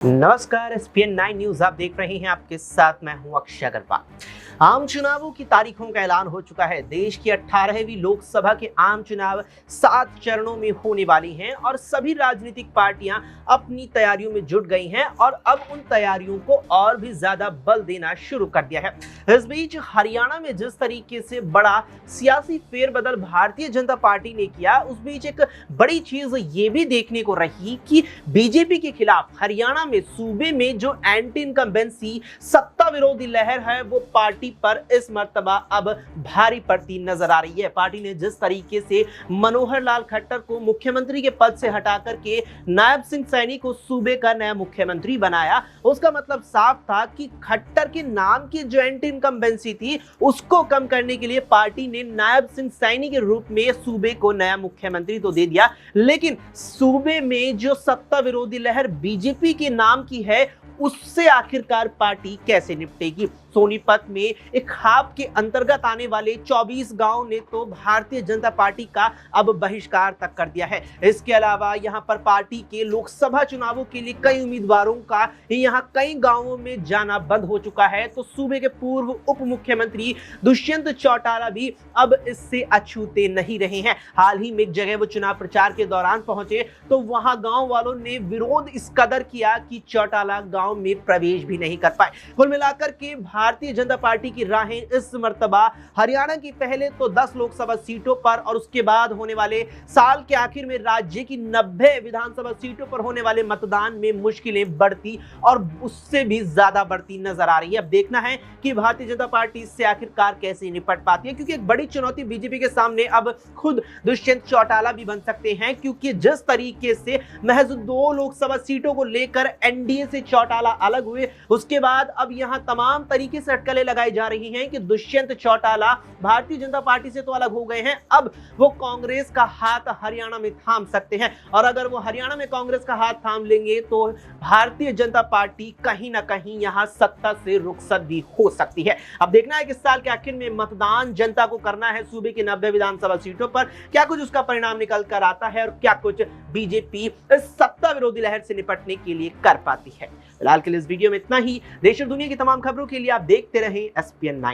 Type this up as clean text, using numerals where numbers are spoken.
नमस्कार, ESPN 9 news आप देख रहे हैं। आपके साथ मैं हूं अक्षय अग्रवाल। आम चुनावों की तारीखों का ऐलान हो चुका है। देश की 18वीं लोकसभा के आम चुनाव 7 चरणों में होने वाली हैं और सभी राजनीतिक पार्टियां अपनी तैयारियों में जुट गई हैं और अब उन तैयारियों को और भी ज्यादा बल देना शुरू कर दिया है। इस बीच हरियाणा में जिस तरीके से बड़ा सियासी फेरबदल भारतीय जनता पार्टी ने किया, उस बीच एक बड़ी चीज ये भी देखने को रही कि बीजेपी के खिलाफ हरियाणा में सूबे में जो एंटी इनकम्बेंसी सत्ता विरोधी लहर है, वो पार्टी पर इस मर्तबा अब भारी पड़ती नजर आ रही है। पार्टी ने जिस तरीके से मनोहर लाल खट्टर को मुख्यमंत्री के पद से हटाकर के नायब सिंह सैनी को सूबे का नया मुख्यमंत्री बनाया, उसका मतलब साफ था कि खट्टर के नाम की जो एंटी इनकम्बेंसी थी, उसको कम करने के लिए पार्टी ने नायब सिंह सैनी के रूप में सूबे को नया मुख्यमंत्री तो दे दिया, लेकिन सूबे में जो सत्ता विरोधी लहर बीजेपी के नाम की है, उससे आखिरकार पार्टी कैसे निपटेगी। सोनीपत में एक खाप के अंतर्गत आने वाले 24 गांव ने तो भारतीय जनता पार्टी का अब बहिष्कार तक कर दिया है। इसके अलावा यहां पर पार्टी के लोकसभा चुनावों के लिए कई उम्मीदवारों का यहां कई गांवों में जाना बंद हो चुका है। तो सूबे के पूर्व उप मुख्यमंत्री दुष्यंत चौटाला भी अब इससे अछूते नहीं रहे हैं। हाल ही में एक जगह वो चुनाव प्रचार के दौरान पहुंचे तो वहां गांव वालों ने विरोध इस कदर किया कि चौटाला गांव में प्रवेश भी नहीं कर पाए। कुल मिलाकर के भारतीय जनता पार्टी की राहें इस मर्तबा हरियाणा की पहले तो 10 लोकसभा सीटों पर और उसके बाद होने वाले साल के आखिर में राज्य की 90 विधानसभा सीटों पर होने वाले मतदान में मुश्किलें बढ़ती और उससे भी ज्यादा बढ़ती नजर आ रही है। अब देखना है कि भारतीय जनता पार्टी इससे आखिरकार कैसे निपट पाती है, क्योंकि एक बड़ी चुनौती बीजेपी के सामने अब खुद दुष्यंत चौटाला भी बन सकते हैं, क्योंकि जिस तरीके से महज 2 लोकसभा सीटों को लेकर एनडीए से चौटाला अलग हुए, उसके बाद अब यहां तमाम तरीके से अटकलें लगाई जा रही हैं कि दुष्यंत चौटाला भारतीय जनता पार्टी से तो अलग हो गए हैं, अब वो कांग्रेस का हाथ हरियाणा में थाम सकते हैं। और अगर वो हरियाणा में कांग्रेस का हाथ थाम लेंगे तो भारतीय जनता पार्टी कहीं ना कहीं यहां सत्ता से रुखसत भी हो सकती है। अब देखना है कि इस साल के आखिर में मतदान जनता को करना है सूबे की 90 विधानसभा सीटों पर, क्या कुछ उसका परिणाम निकल कर आता है और क्या कुछ बीजेपी इस सत्ता विरोधी लहर से निपटने के लिए कर पाती है। फिलहाल के लिए इस वीडियो में इतना ही। देश और दुनिया की तमाम खबरों के लिए आप देखते रहें एसपीएन 9।